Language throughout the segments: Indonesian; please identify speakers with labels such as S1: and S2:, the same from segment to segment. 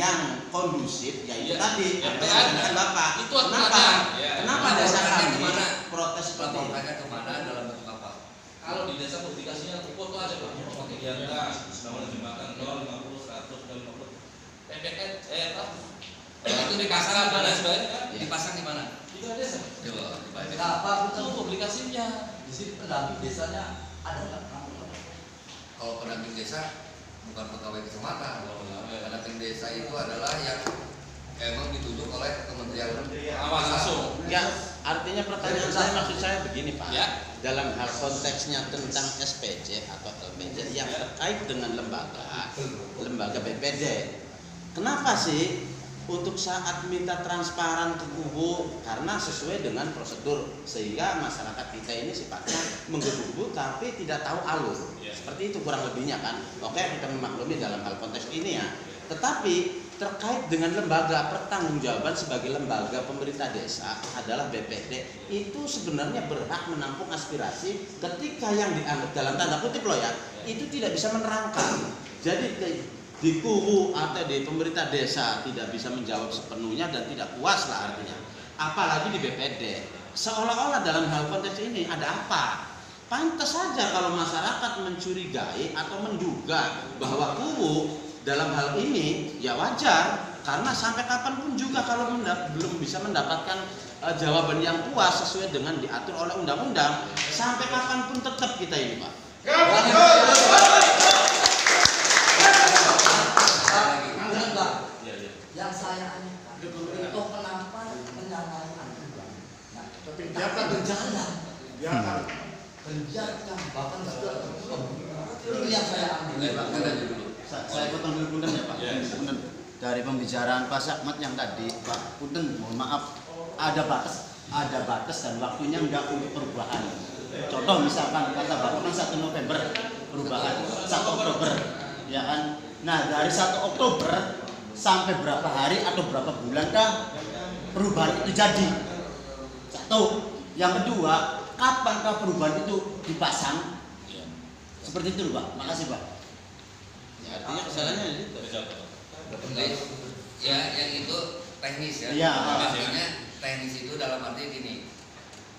S1: yang kondusif, yaitu tadi
S2: dengan
S1: Bapak.
S2: Itu
S1: Kenapa desa kami protes seperti itu?
S3: Laporkannya kemana, dalam bentuk apa?
S2: Kalau di desa publikasinya foto aja Pak, pakai kegiatan, bangunan jembatan 0, 50, 100, 250. PPN,
S3: Itu dipasang di mana sebenarnya? Dipasang di mana?
S2: Di desa.
S3: Nah, Pak,
S2: Itu publikasinya.
S3: di sini pendamping desanya ada nggak? Kalau pendamping desa bukan pegawai kecamatan. Pendamping desa itu adalah yang emang ditunjuk oleh Kementerian
S2: Awas langsung.
S1: Ya, artinya pertanyaan saya maksud saya begini Pak.
S2: Ya.
S1: Dalam hal konteksnya tentang SPJ atau LPJ yang terkait dengan lembaga BPD. Kenapa sih untuk saat minta transparan ke kubu? Karena sesuai dengan prosedur, sehingga masyarakat kita ini sifatnya menggebu-gebu tapi tidak tahu alur. Seperti itu kurang lebihnya kan. Oke, kita memaklumi dalam hal konteks ini ya. Tetapi terkait dengan lembaga pertanggungjawaban sebagai lembaga pemerintah desa adalah BPD, itu sebenarnya berhak menampung aspirasi ketika yang dianggap dalam tanda kutip loh ya, itu tidak bisa menerangkan. Jadi di kubu atau di pemerintah desa tidak bisa menjawab sepenuhnya dan tidak puas lah artinya. Apalagi di BPD, seolah-olah dalam hal konteks ini ada apa? Pantas saja kalau masyarakat mencurigai atau menduga bahwa kubu dalam hal ini ya wajar, karena sampai kapanpun juga kalau belum bisa mendapatkan jawaban yang puas sesuai dengan diatur oleh undang-undang, sampai kapanpun tetap kita ini Pak.
S3: Yang saya anehkan itu kenapa menyalahi aturan? Nah,
S4: biarkan
S3: berjalan.
S4: Biarkan.
S3: Bahkan itu yang saya ambil.
S5: Saya potong dulu punten ya Pak. Punten. Dari pembicaraan Pak Sakmat yang tadi, Pak punten, mohon maaf, ada batas dan waktunya enggak untuk perubahan. Contoh misalkan kata Bapak kan 1 November perubahan, 1 Oktober, ya kan? Nah dari 1 Oktober sampai berapa hari atau berapa bulan kah perubahan itu jadi? Satu. Yang kedua, kapankah perubahan itu dipasang? Seperti itu Pak. Makasih Pak.
S1: Artinya kesalahannya itu.
S3: Ya, yang itu teknis ya.
S5: Iya.
S3: Artinya teknis itu dalam arti gini.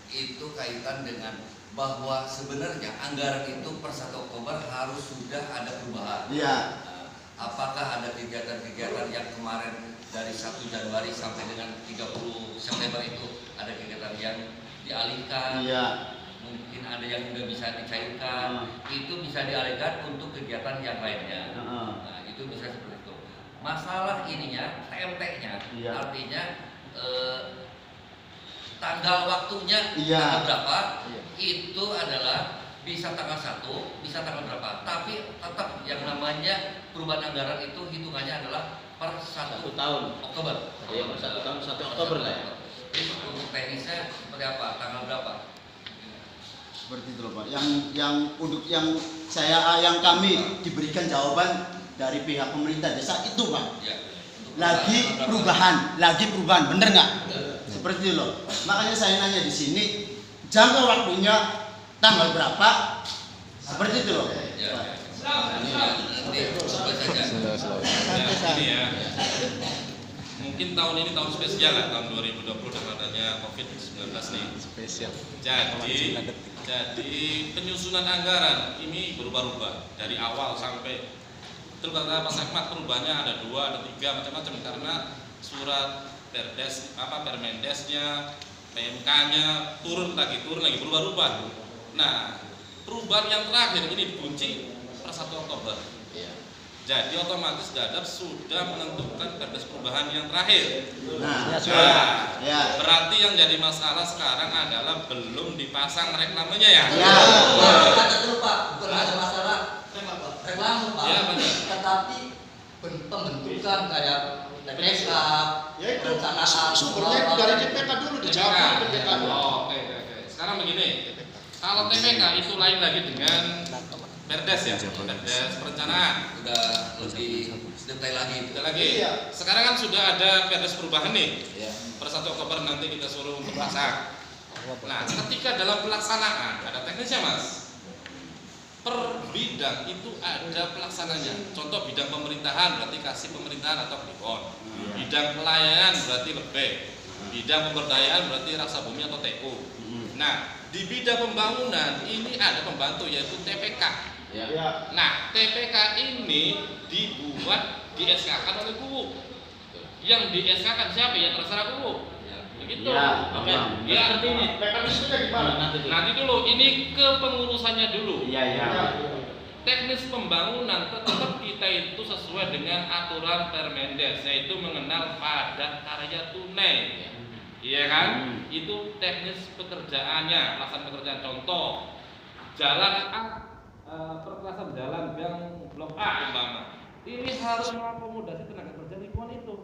S3: Itu kaitan dengan bahwa sebenarnya anggaran itu per 1 Oktober harus sudah ada perubahan.
S5: Iya.
S3: Apakah ada kegiatan-kegiatan yang kemarin dari 1 Januari sampai dengan 30 September itu ada kegiatan yang dialihkan?
S5: Iya.
S3: Mungkin ada yang sudah bisa dicairkan, itu bisa dialihkan untuk kegiatan yang lainnya. Nah, itu bisa seperti itu. Masalah ininya, TMT-nya, artinya tanggal waktunya tanggal berapa, itu adalah bisa tanggal 1, bisa tanggal berapa. Tapi tetap yang namanya perubahan anggaran itu hitungannya adalah per 1
S1: tahun
S3: Oktober.
S1: Jadi per 1 tahun 1 Oktober lah ya.
S3: Jadi untuk teknisnya seperti apa? Tanggal berapa?
S5: Seperti itu loh Pak. Yang kami diberikan jawaban dari pihak pemerintah desa itu Pak.
S3: Ya.
S5: Lagi perubahan, bener nggak? Seperti itu loh. Makanya saya nanya di sini, jangka waktunya tanggal berapa? Seperti itu loh.
S3: Ya. Nanti coba saja.
S2: Ini ya. Mungkin tahun ini tahun spesial lah, tahun 2020 dengan adanya COVID-19 nih. Spesial. Jadi penyusunan anggaran ini berubah-ubah dari awal sampai betul kata Pak Sakmat, perubahannya ada 2, ada 3 macam-macam karena surat Permendesnya, PMK-nya turun lagi berubah-ubah. Nah, perubahan yang terakhir ini dikunci per 1 Oktober. Jadi otomatis Dadap sudah menentukan perdes perubahan yang terakhir. Berarti yang jadi masalah sekarang adalah belum dipasang reklamenya ya.
S3: Kata dulu Pak, bukan ada masalah reklame Pak.
S2: Ya, benar.
S3: Tetapi pembentukan kayak TPK, perencanaan.
S4: Sumbernya itu dari TPK dulu dijawab TPK.
S2: Oke. Sekarang begini, kalau TPK itu lain lagi dengan Perdes ya, Perdes perencanaan.
S3: Udah lebih detail lagi.
S2: Sekarang kan sudah ada Perdes perubahan nih. Per 1 Oktober nanti kita suruh untuk pasang. Nah, ketika dalam pelaksanaan ada teknisnya Mas. per bidang itu ada pelaksananya. Contoh bidang pemerintahan berarti kasih pemerintahan atau kliwon. Bidang pelayanan berarti lebih. Bidang pemberdayaan berarti raksa bumi atau TU. Nah, di bidang pembangunan ini ada pembantu yaitu TPK. Nah, TPK ini dibuat di SK-kan oleh KUU. Yang di SK-kan siapa? Ya terserah KUU. Begitu.
S1: Oke.
S2: Ya,
S1: Seperti ini.
S4: Mekanismenya gimana?
S2: nanti dulu ini kepengurusannya dulu.
S1: Iya.
S2: Teknis pembangunan tetap kita itu sesuai dengan aturan Permendes, yaitu mengenal padat karya tunai. Iya kan? Itu teknis pekerjaannya, pelaksanaan pekerjaan. Contoh, jalan A, perkelasan jalan yang blok A umpama. Ini harus mengakomodasi tenaga kerja lingkungan itu.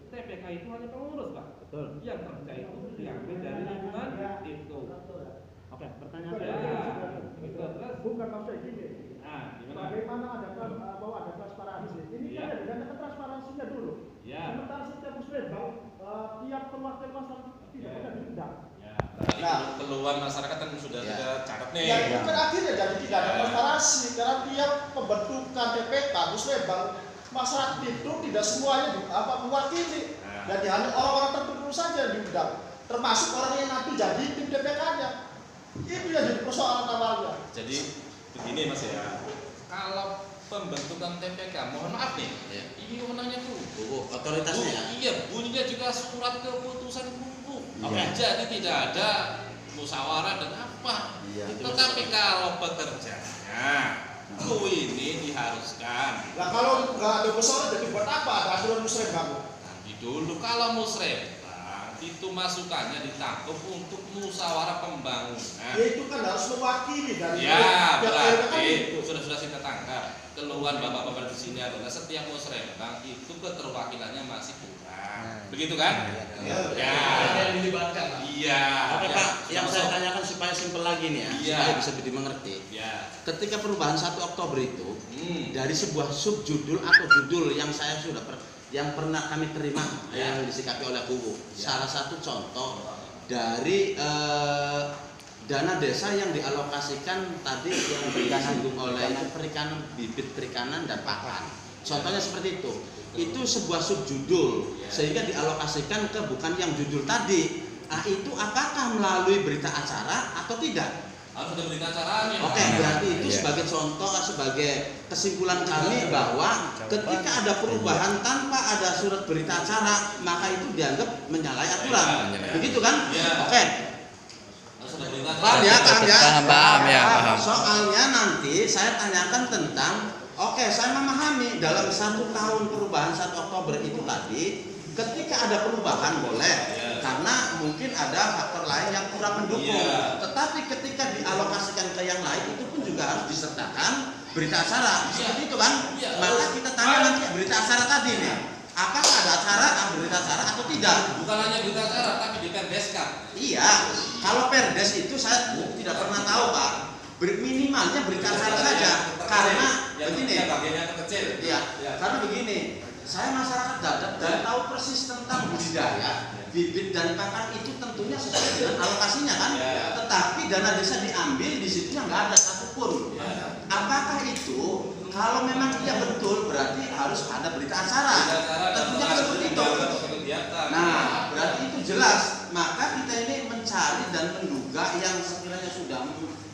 S2: TPK itu hanya pengurus, Pak.
S1: Betul.
S2: Yang kerja itu diambil dari lingkungan itu.
S1: Oke, pertanyaan
S2: Ya,
S1: saya.
S2: gitu. Terus,
S4: Bukan maksudnya gini.
S2: nah, gimana?
S4: Bagaimana bahwa ada transparansi? Ini
S2: Iya.
S4: kan ada dikatakan transparansinya dulu.
S2: Ya.
S4: Sementara setiap musrembang tiap perwakilan masyarakat tidak pernah diundang.
S2: Ya.
S5: Nah.
S2: Keluhan masyarakat kan sudah
S5: Ya.
S2: kita catat nih.
S4: Ya itu kan akhirnya jadi tidak ada
S2: Ya.
S4: transparansi karena tiap pembentukan TPK musrembang masyarakat itu tidak semuanya mewakili.
S2: Nah.
S4: Dan hanya orang-orang tertentu saja yang diundang, termasuk orang yang nanti jadi tim TPK-nya. Itu yang jadi persoalan awalnya.
S2: Jadi begini Mas ya. Kalau pembentukan TPK, mohon maaf nih,
S1: Ya.
S2: ini wewenangnya KUU.
S1: Otoritasnya ya.
S2: Iya, bunyinya juga surat keputusan KUU.
S5: Oke.
S2: Jadi tidak ada musyawarah dan apa.
S5: Iya.
S2: Tetapi kalau pekerjaannya KUU ini diharuskan.
S4: Nah kalau nggak ada musyawarah jadi buat apa ada aturan musrembang?
S2: Nanti dulu kalau musrembang itu masukannya ditangkap untuk musyawarah pembangunan.
S4: Ya itu kan harus mewakili dari
S2: Ya,
S4: pihak TPK
S2: berarti
S4: itu.
S2: sudah kita tangkap. Keluhan bapak-bapak di sini adalah setiap musrembang itu keterwakilannya masih kurang. Begitu kan?
S4: Ya.
S2: Ya.
S3: Yang dilibatkan.
S2: Iya.
S1: Oke
S2: Ya,
S1: Pak, yang saya
S2: sama-sama.
S1: tanyakan supaya simpel lagi nih ya,
S2: Iya.
S1: supaya bisa dimengerti.
S2: Ya.
S1: Ketika perubahan 1 Oktober itu,
S2: Hmm.
S1: dari sebuah subjudul atau judul yang saya sudah yang pernah kami terima
S2: Ya.
S1: yang disikapi oleh KUU.
S2: Ya.
S1: Salah satu contoh dari dana desa yang dialokasikan tadi yang disinggung oleh itu perikanan, bibit perikanan dan pakan. Contohnya seperti itu. Itu sebuah subjudul
S2: Ya.
S1: sehingga dialokasikan ke bukan yang judul tadi. Nah, itu apakah melalui berita acara atau tidak?
S2: Harus ada berita acaranya.
S1: Oke, berarti itu sebagai contoh, sebagai kesimpulan kami bahwa ketika ada perubahan tanpa ada surat berita acara, maka itu dianggap menyalahi aturan.
S2: Ya.
S1: Begitu kan?
S2: Ya.
S1: Oke.
S2: Harus ada berita acara.
S1: Paham ya, paham ya?
S6: Paham ya, paham.
S1: Soalnya nanti saya tanyakan tentang, oke, saya memahami dalam 1 tahun perubahan 1 Oktober itu tadi, ketika ada perubahan boleh, karena mungkin ada faktor lain yang kurang mendukung.
S2: Iya.
S1: Tetapi ketika dialokasikan ke yang lain itu pun juga harus disertakan berita acara. Seperti itu kan?
S2: Iya.
S1: Maka kita tanya nanti berita acara tadi nih, apakah ada acara, berita acara atau tidak?
S2: Bukan hanya berita acara, tapi di Perdeskan.
S1: Iya, kalau Perdes itu saya tidak pernah tahu Pak. Minimalnya berita acara saja, karena begini.
S2: Yang bagiannya kecil.
S1: Iya, karena begini, saya masyarakat Dadap dan tahu persis tentang budidaya, bibit dan pakan itu tentunya sesuai dengan alokasinya kan.
S2: Ya.
S1: Tetapi dana desa diambil di situ yang nggak ada satupun.
S2: Ya.
S1: Apakah itu kalau memang iya betul berarti harus ada berita acara?
S2: Berita acara dan
S1: Tentunya kan seperti itu.
S2: kegiatan.
S1: Nah, berarti itu jelas. Maka kita ini mencari dan menduga yang sekiranya sudah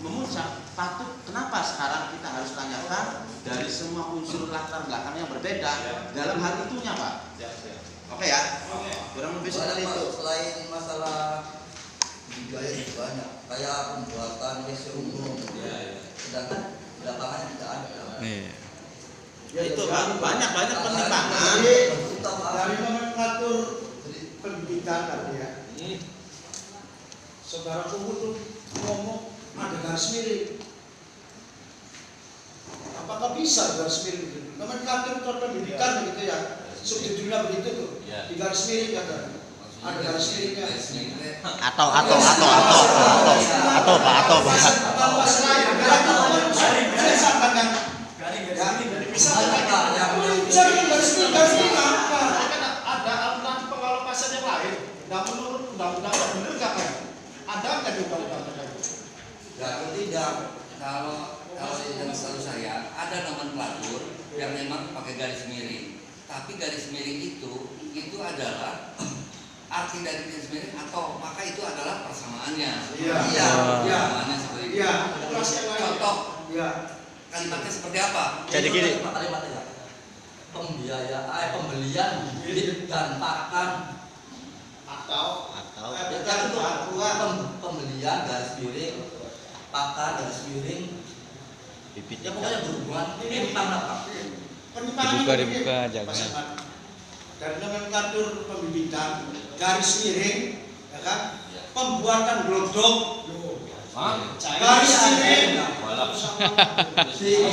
S1: memuncak. Patut kenapa sekarang kita harus tanyakan dari semua unsur latar belakang yang berbeda dalam hal itunya Pak. Oke ya. Kurang lebih seperti itu.
S7: Selain masalah budidaya itu banyak, kayak pembuatan WC umum, sedangkan di lapangan tidak ada.
S1: Ya, itu Pak, banyak penimbangan.
S4: Dari nomenklatur pendidikan tadi ya. Saudara Kumu tuh ngomong ada garis miring. Apakah bisa garis miring itu? Nomenklatur pendidikan begitu ya. Subjudulnya begitu tuh. Di garis miring ada. Ada garis miringnya.
S5: Atau Pak.
S4: Evaluasi lain. Bisa kan yang bisa garis miring apa? Kan ada alternatif pengalokasian yang lain. Dan menurut undang-undang benar nggak kan? Ada nggak di undang-undang terkait?
S7: Ya atau tidak, kalau
S3: kalau yang selalu saya ada nomenklatur yang memang pakai garis miring. Tapi garis miring itu adalah arti dari garis miring atau maka itu adalah persamaannya.
S4: Iya.
S3: Persamaannya seperti itu.
S4: Iya.
S3: Contoh.
S4: Iya.
S3: Kalimatnya seperti apa?
S5: Jadi gini.
S7: Kalimatnya pembelian bibit dan pakan
S4: Atau
S7: pembelian garis miring pakan garis miring ya pokoknya berhubungan tentang apa?
S6: Dibuka, jangan.
S4: Dari nomenklatur pembibitan garis miring, ya kan? Pembuatan glodok, garis miring,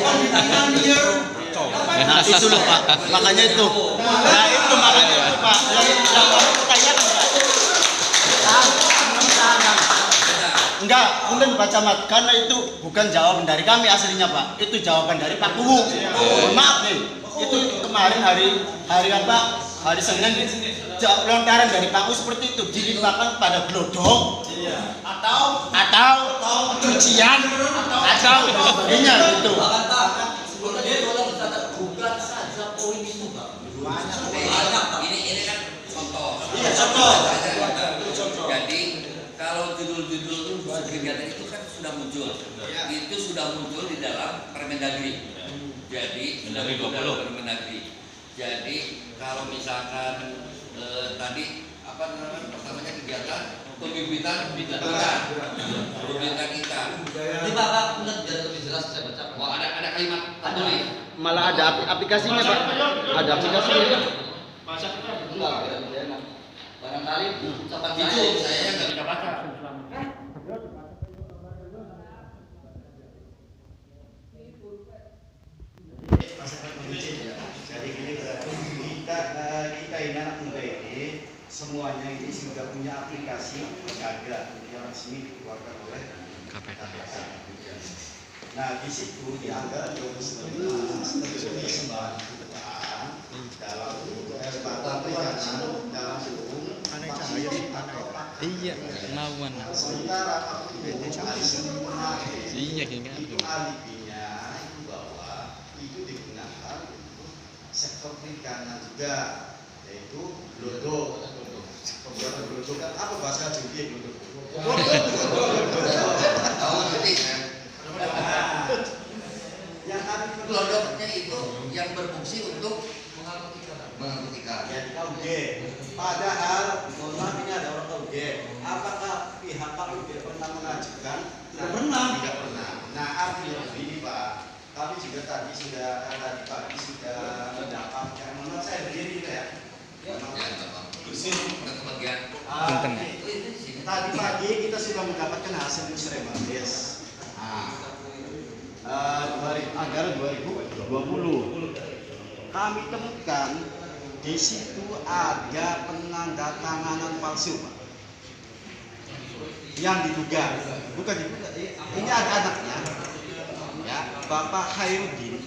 S4: pembibitan liar.
S5: Nah itu loh Pak, makanya itu. Nah itu makanya itu Pak. Yang baru pertanyaan enggak, punten Pak Camat, karena itu bukan jawaban dari kami aslinya Pak. Itu jawaban dari Pak Kuwu. Mohon maaf nih. Itu kemarin hari apa? Hari Senin lontaran dari Pak Kuwu seperti itu dilimpahkan pada glodok atau cucian atau sebagainya gitu.
S7: Bukan saja poin itu Pak.
S3: Ini kan contoh.
S4: Iya, contoh.
S3: Jadi kalau judul-judul kegiatan itu kan sudah muncul. Itu sudah muncul di dalam Permendagri. Jadi sudah muncul dalam Permendagri. Jadi kalau misalkan tadi apa namanya pertamanya kegiatan pembibitan ikan. Pembibitan ikan.
S7: Ini Pak, benar biar lebih jelas saya baca.
S3: Wah ada kalimat tertulis.
S5: Malah ada aplikasinya Pak. Ada aplikasinya.
S7: Enggak, barangkali ucapan
S3: Saya nggak bisa baca.
S4: Jadi gini berarti kita ini anak muda ini semuanya ini sudah punya aplikasi Jaga yang resmi dikeluarkan oleh KPK. Nah di situ dianggap persembahan dalam perikanan dalam hukum
S6: Iya, lawan.
S4: sementara
S6: Iya, kayaknya.
S4: itu alibinya itu bahwa itu digunakan untuk sektor perikanan juga, yaitu glodok. Pembuatan glodok kan apa bahasa Jawa glodok?
S3: Tahu nanti kan.
S4: Yang ada
S3: Glodoknya itu yang berfungsi untuk mengangkut ikan.
S4: ya di KUG. Padahal, mohon maaf ini ada orang KUG. Apakah pihak KUG pernah mengajukan? Tidak pernah. Nah artinya begini Pak, kami juga tadi tadi pagi sudah mendapatkan. Menurut saya berdiri ya.
S3: Udah kebagian.
S6: Punten.
S3: Ini sini.
S4: Tadi pagi kita sudah mendapatkan hasil musrembang. Yes. Anggaran 2020 kami temukan di situ ada penandatanganan palsu Pak. Yang diduga, bukan diduga, ini ada anaknya, ya Bapak Khairuddin,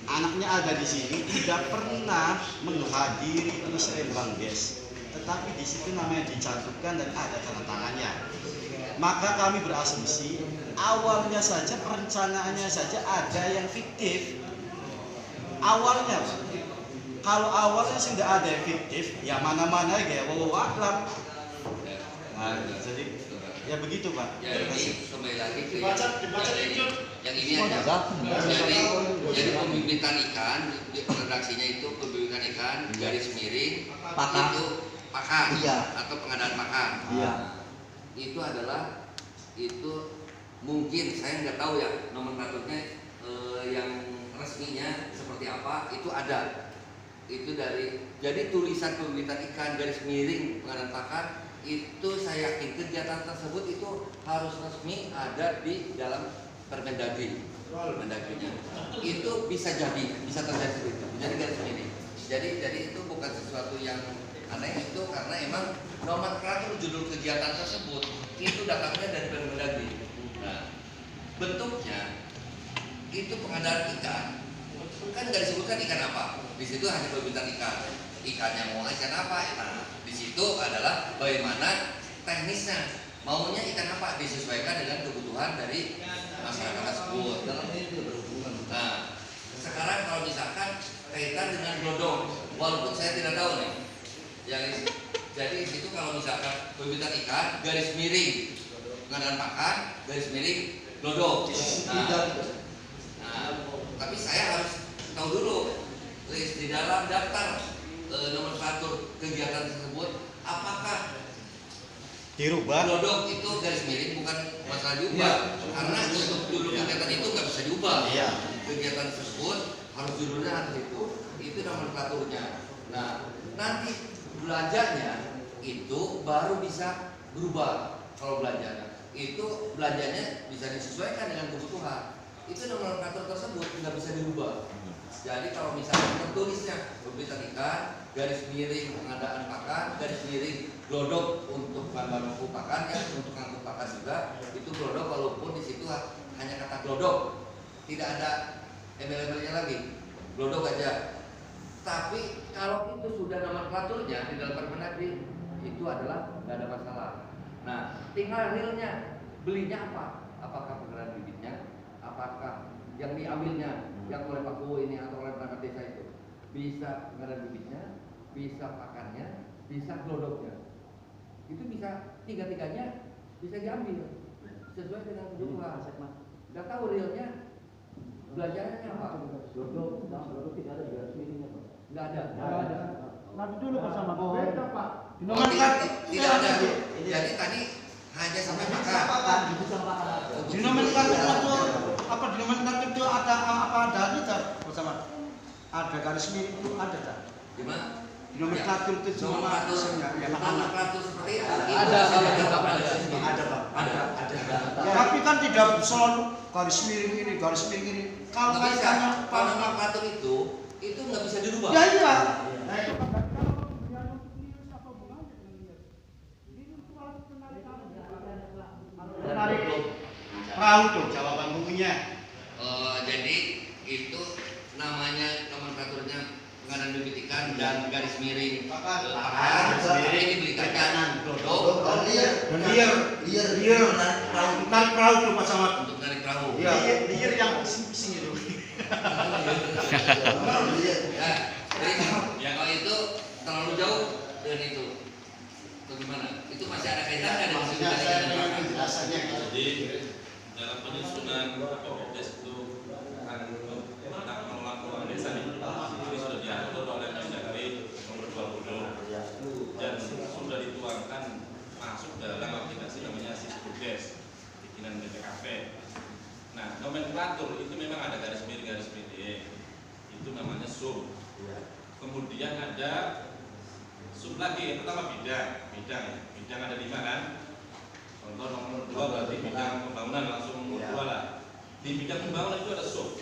S4: anaknya ada di sini, tidak pernah menghadiri musrembang Des, tetapi di situ namanya dicantumkan dan ada tanda tangannya. Maka kami berasumsi awalnya saja perencanaannya saja ada yang fiktif. Awalnya, Pak. Kalau awalnya sudah ada yang fiktif, ya mana-mana ya wallahu a'lam. Nah, jadi ya begitu Pak.
S3: Jadi kembali lagi ke yang ini
S7: Semua
S3: aja.
S7: juga.
S3: Jadi pembibitan ikan, redaksinya itu pembibitan ikan garis miring
S7: Pakan.
S3: itu pakan
S7: Iya.
S3: atau pengadaan pakan.
S7: Iya.
S3: Itu adalah mungkin saya nggak tahu ya nomenklaturnya yang resminya seperti apa, itu ada. Itu jadi tulisan pembibitan ikan garis miring pengadaan pakan itu saya yakin kegiatan tersebut itu harus resmi ada di dalam Permendagri. Permendagrinya itu bisa terjadi seperti itu. Jadi garis miring. Jadi itu bukan sesuatu yang aneh, itu karena emang nomenklatur judul kegiatan tersebut itu datangnya dari Permendagri. Nah, bentuknya itu pengadaan ikan kan nggak disebutkan ikan apa, di situ hanya pembibitan ikannya mau ikan apa. Nah, di situ adalah bagaimana teknisnya maunya ikan apa disesuaikan dengan kebutuhan kebutuhan dari masyarakat tersebut.
S7: Dalam ini juga berhubungan.
S3: Nah, sekarang kalau misalkan kaitan dengan glodok, walaupun saya tidak tahu nih, jadi di situ kalau misalkan pembibitan ikan garis miring pengadaan pakan garis miring glodok. Nah, tapi saya harus tahu dulu list di dalam daftar nomenklatur kegiatan tersebut apakah
S4: Dirubah.
S3: glodok itu garis miring bukan masalah diubah, karena untuk dulu kegiatan itu nggak bisa diubah.
S4: Iya.
S3: Kegiatan tersebut harus judulnya harus itu nomenklaturnya. Nah, nanti belanjanya itu baru bisa berubah. Kalau belanjanya itu belanjanya bisa disesuaikan dengan kebutuhan. Itu nomenklatur tersebut nggak bisa dirubah. Jadi kalau misalnya tertulisnya pembibitan ikan, garis miring pengadaan pakan, garis miring glodok untuk bahan baku pakan ya, untuk ngangkut pakan juga itu glodok, walaupun di situ hanya kata glodok, tidak ada embel-embelnya lagi, glodok aja. Tapi kalau itu sudah nomenklaturnya di dalam Permendagri itu adalah nggak ada masalah. Nah, tinggal realnya belinya apa? Apakah pengenalan bibitnya? Apakah yang diambilnya yang oleh Pak Kuwo ini atau oleh perangkat desa itu bisa pengenalan bibitnya, bisa pakannya, bisa glodoknya. Itu bisa tiga-tiganya bisa diambil sesuai dengan kebutuhan. Nggak tahu realnya belanjanya apa? Glodok tidak ada garis miringnya, Pak. Nggak ada.
S4: Nanti dulu bersama
S3: beda,
S4: Pak.
S3: Tidak ada. Jadi tadi hanya sampai pakan.
S4: Di nomenklatur itu apa? Di nomenklatur itu ada apa adanya tak bersama? Ada garis miring itu ada tak?
S3: Gimana?
S4: Di nomenklatur itu cuma
S3: nomenklatur seperti itu.
S7: Ada kalau kita
S4: ada Pak.
S3: Ada.
S4: Tapi kan tidak selalu garis miring ini, garis miring ini. Kalau
S3: Nggak bisa.
S4: kaitannya
S3: Kalau nomenklatur itu nggak bisa dirubah.
S4: ya iya. Nah, itu menarik perahu tuh jawaban bukunya.
S3: Jadi itu namanya nomenklaturnya pengadaan bibit ikan dan garis miring pakan. Ini dibelikan glodok
S4: Dan liar menarik perahu tuh Pak Samad.
S3: untuk narik perahu.
S4: Iya, liar yang pising-pising itu.
S3: Nah, jadi kalau itu terlalu jauh dengan itu. Bagaimana? Itu masih ada kaitannya dengan
S5: Maksudnya
S3: bibit
S5: saya
S3: ikan dan
S5: pengen
S3: pakan.
S5: penjelasannya gitu.
S2: Jadi dalam penyusunan BPJS itu tentang pengelolaan keuangan desa nih, ini sudah diatur oleh Mendagri nomor 20 dan sudah dituangkan masuk dalam aplikasi namanya Sisbukdes bikinan BPKP. Nah, nomenklatur itu memang ada garis miring itu namanya sub. Kemudian ada sub lagi, yang pertama bidang ada 5 kan. Contoh nomor 2 berarti bidang pembangunan, langsung nomor 2 lah. Di bidang pembangunan itu ada sub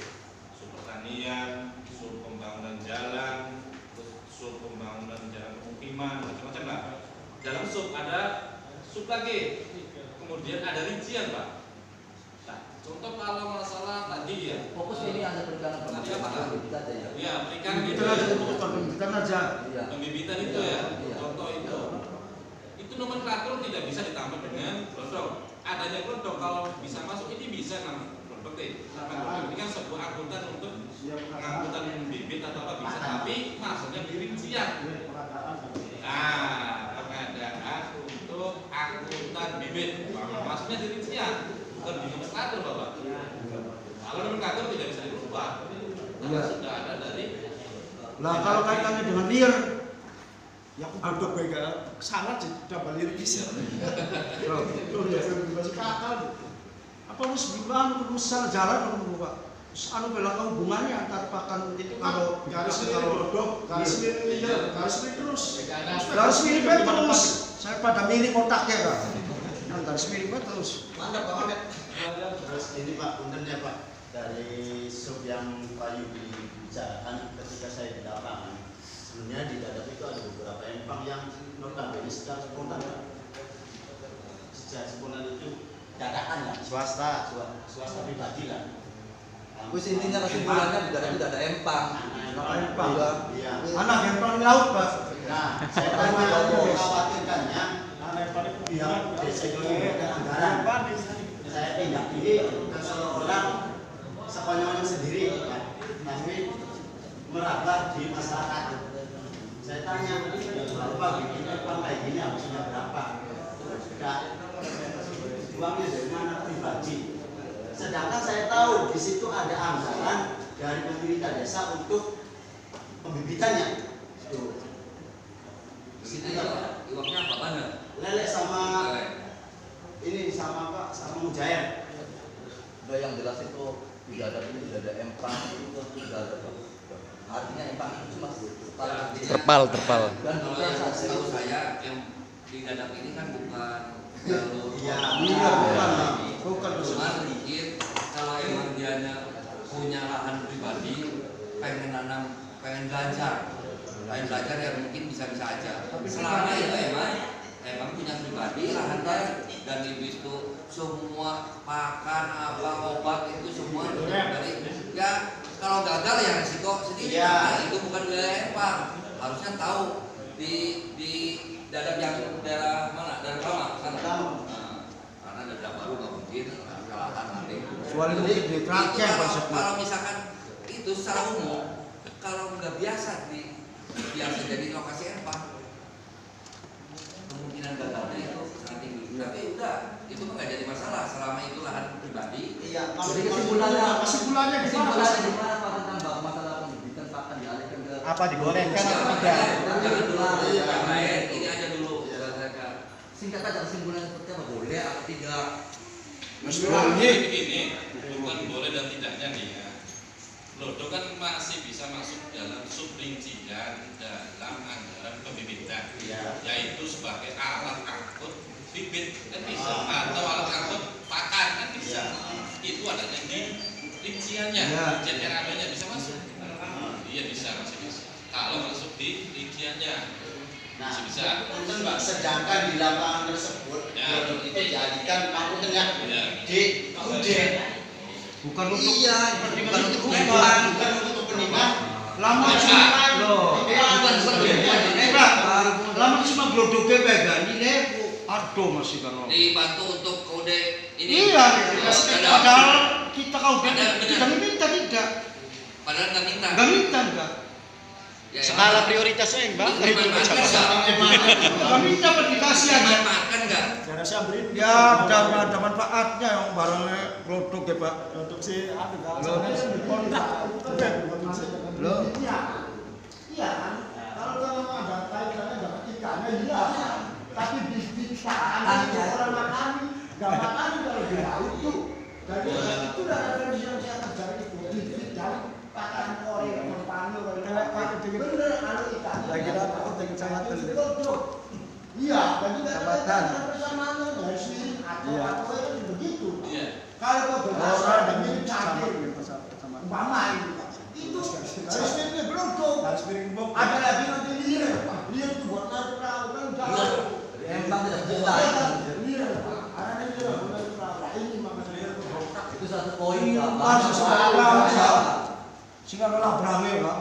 S2: pertanian, sub pembangunan jalan, sub pembangunan jalan pemukiman, macam-macam lah. Dalam sub ada sub lagi, kemudian ada rincian Pak. Nah, contoh kalau masalah tadi ya,
S7: Fokus ini ada perikanan
S2: tadi apa Pak?
S7: kita aja ya.
S2: Ya, perikanan
S4: Itu
S2: itu
S4: aja
S2: ya.
S4: pembibitan aja.
S7: Iya.
S2: Pembibitan itu ya,
S7: Iya.
S2: contoh itu nomenklatur tidak bisa ditambah dengan glodok. Adanya glodok kalau bisa masuk ini bisa namanya glodok deh. Ini kan sebuah angkutan untuk angkutan bibit atau apa bisa, tapi maksudnya di rincian. Nah, pengadaan untuk angkutan bibit, maksudnya di rincian, bukan di nomenklatur Bapak. Kalau nomenklatur tidak bisa dirubah, karena sudah ada dari.
S4: Lah kalau kaitannya dengan liar, ya aku bodoh bega sangat sih dapat liar bisa. Itu ya masuk akal. Apa harus gimana terus salah jalan dulu Pak? Terus anu bela hubungannya antar pakan itu kalau garis kalau garis miring terus. Garis miring terus. Saya pada miring otaknya Pak. Garis miring terus.
S7: Mantap banget.
S5: Terus ini Pak, punten ya Pak, dari sub yang Pak Yudi bicarakan ketika saya di lapangan, sebenarnya di Dadap itu ada beberapa empang yang notabene secara spontan Pak. Secara spontan itu dadakan lah, swasta pribadi lah.
S7: Wis intinya kesimpulannya di dalam itu ada empang.
S4: Empang.
S5: Iya.
S4: Anak empang di laut Pak.
S5: Nah, saya tanya mengkhawatirkannya pihak desa itu ada anggaran. Saya tindak ini bukan seorang sekonyong sendiri, ya, tapi meraba di masyarakat. Saya tanya, Bapak bikin apa kayak gini harusnya berapa? Enggak, uangnya dari mana? Pribadi. Sedangkan saya tahu di situ ada anggaran dari pemerintah desa untuk pembibitannya. Tuh.
S3: Di situ uangnya apa mana?
S5: Lele sama ini sama Pak, sama mujair.
S7: Udah yang jelas itu tidak ada ini, tidak ada empang itu tidak ada. Artinya empang itu cuma
S6: Terpal.
S3: Dan juga setahu saya yang di Dadap ini kan bukan jalur
S5: Bukan.
S3: cuma sedikit kalau emang dia punya lahan pribadi pengen nanam, pengen belajar ya mungkin bisa-bisa aja. Selama itu emang punya pribadi lahannya dan itu semua pakan apa obat itu semua dari ya kalau gagal ya resiko sendiri. Nah, itu bukan wilayah empang. Harusnya tahu di Dadap yang daerah mana? Daerah lama sana. Karena Dadap baru nggak mungkin kesalahan nanti. Kalau misalkan itu secara umum kalau nggak biasa jadi lokasi empang, kemungkinan gagalnya itu sangat tinggi. Tapi udah, itu nggak jadi masalah selama itu lahan pribadi.
S7: Iya,
S4: Jadi kesimpulannya gimana
S7: Pak tentang masalah pembibitan pakan dialihkan ke
S4: apa digorengkan atau tidak?
S3: Jangan dulu, yang lain ini aja dulu.
S7: Singkat aja kesimpulannya seperti apa? Boleh atau tidak?
S2: Begini, bukan boleh dan tidaknya nih ya. Lodo kan masih bisa masuk dalam subrincian dalam anggaran pembibitan, yaitu sebagai alat angkut bibit kan bisa, atau alat angkut pakan kan bisa. Itu adanya di rinciannya, rincian RAB-nya bisa masuk. Iya bisa, masih bisa. Kalau masuk di rinciannya, masih bisa.
S5: Mbak, sedangkan di lapangan tersebut produk itu dialihkan aku tengah di UD.
S4: Bukan untuk
S5: bukan untuk penimbangan.
S4: lama cuma glodoknya pegang ini aduh masih kan
S3: Dibantu untuk kode ini.
S4: iya padahal kita kau tidak minta tidak
S3: Padahal nggak minta.
S4: enggak
S3: Ya,
S6: Skala prioritasnya yang Mbak.
S4: nggak minta apa dikasih aja
S3: makan nggak?
S4: ya ada manfaatnya yang barangnya glodok ya Pak untuk si iya kan kalau dalam ada kaitannya dapat ikannya iya tapi bibit pakan orang makan nggak makan kalau di laut tuh dari itu udah ada yang saya terjadi itu bibit dari pakan kori merpati bener kalau ikan saya kira aku dengan sangat iya dan juga ada persamaannya dari sini atau begitu kalau kau berasa dan ini cantik umpama itu garis miringnya beruntung ada lagi nanti liar itu buat natural kan jauh
S7: Empang tidak bisa.
S4: ada liar buat natural ini makanya liar
S7: Itu satu poin.
S4: sehingga lelah berangai Pak.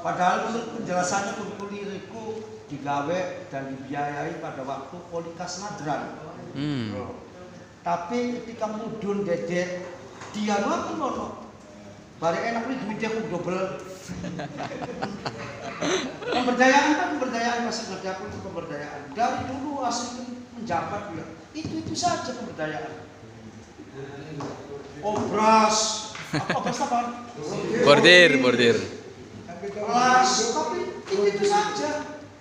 S4: Padahal menurut penjelasannya kuliriku digawe dan dibiayai pada waktu Polikas Nadran. Tapi ketika mudun dedek dia ngaku lono. Bare enak nih duitnya aku double. Pemberdayaan masih ngerti itu pemberdayaan. Dari dulu asli menjabat ya. Itu saja pemberdayaan. Obras apa?
S6: Bordir.
S4: Kelas, tapi itu saja.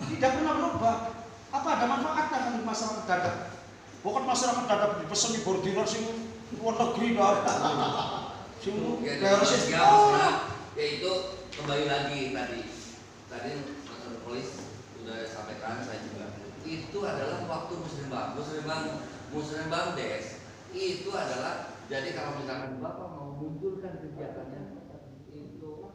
S4: Tidak pernah berubah. Apa ada manfaatnya kan di masyarakat Dadap? Bukan masyarakat Dadap dipesan di bordiran sing luar negeri dah. Sing teroris
S3: Yaitu kembali lagi tadi polis sudah sampaikan saya juga itu adalah waktu musrembang des itu adalah jadi kalau misalkan Bapak mau munculkan kegiatannya itu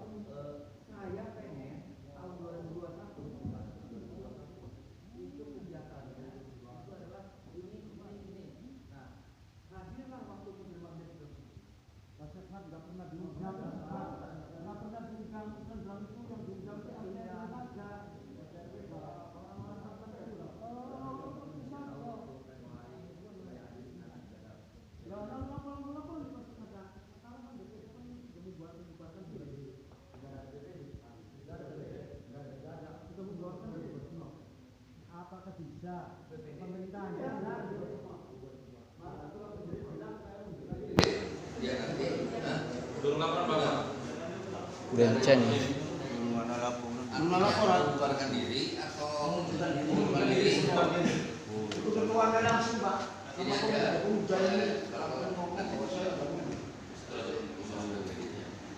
S3: saya pengen tahun 2021 itu kegiatannya itu adalah ini. Nah, hadirlah waktu musrembang des itu.
S4: Masyarakat nggak pernah diundang, itu yang diundang itu ada.
S3: Ya nanti. Nah,
S2: Belum laporan Bapak.
S6: Bencen.
S3: artinya membubarkan diri atau membubarkan diri. Ini aja.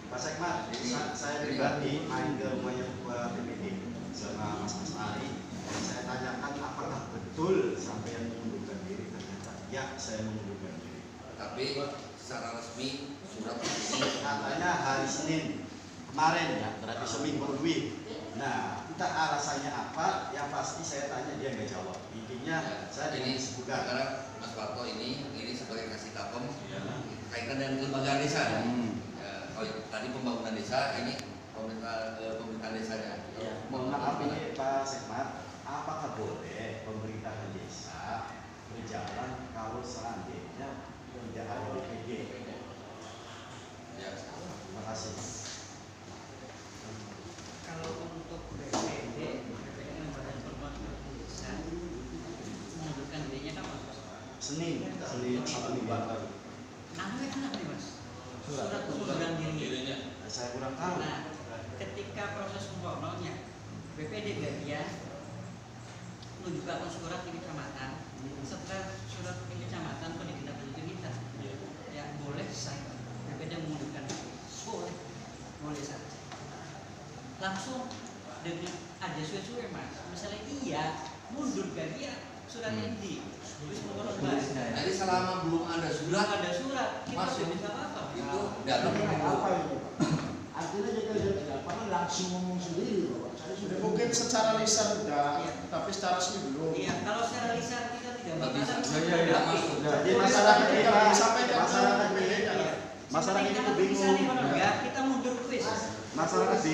S5: Pak Sekmat, saya pribadi main ke rumahnya Ketua PPD sama Mas Ari. Saya tanyakan apakah betul sampai yang mengundurkan diri. Ternyata ya, saya mengundurkan diri.
S3: Tapi secara resmi surat ini
S5: Katanya hari Senin kemarin ya, berarti seminggu lebih. Nah, entah alasannya apa, yang pasti saya tanya dia nggak jawab. Intinya saya
S3: ini
S5: disebutkan.
S3: sekarang Mas Parto ini sebagai kasih takom kaitan dengan kelembagaan desa. Tadi pembangunan desa, ini pemerintahan desanya.
S5: Mohon maaf ini Pak Sekmat, apakah boleh pemerintahan desa berjalan kalau seandainya tidak ada BPD?
S3: Ya.
S5: Terima kasih.
S8: Kalau untuk BPD kan Badan Perwakilan Desa mengundurkan dirinya kapan?
S5: Senin satu minggu lalu.
S8: Namanya kan apa nih Mas? Surat pengunduran diri.
S5: Saya kurang tahu.
S8: Nah, ketika proses formalnya BPD bagian menunjukkan surat di kecamatan. Setelah surat di kecamatan kok ditindaklanjuti kita, ya boleh saya BPD mengundurkan diri. Boleh saja. Langsung dengan ada suwe-suwe Mas. Misalnya iya mundur bagian suratnya di terus menurut Mas.
S3: Jadi selama belum ada
S8: Sudah
S3: surat
S8: ada surat kita
S3: Masuk.
S8: sudah bisa apa?
S3: itu dalam
S9: apa ini Pak? Artinya jadi lapangan langsung ngomong sendiri Pak. Saya sudah
S4: Mungkin secara lisan udah, tapi secara resmi belum.
S8: Iya, kalau secara lisan kita tidak
S3: Nggak bisa.
S8: masalah.
S3: Nggak masuk.
S5: Jadi masyarakat kita
S4: Disampaikan
S5: masyarakat
S4: ke
S5: ini
S4: BPD.
S5: masyarakat ini
S8: Kalau
S5: bingung.
S8: bisa nih, kita mundur kuis.
S5: Masyarakat bingung.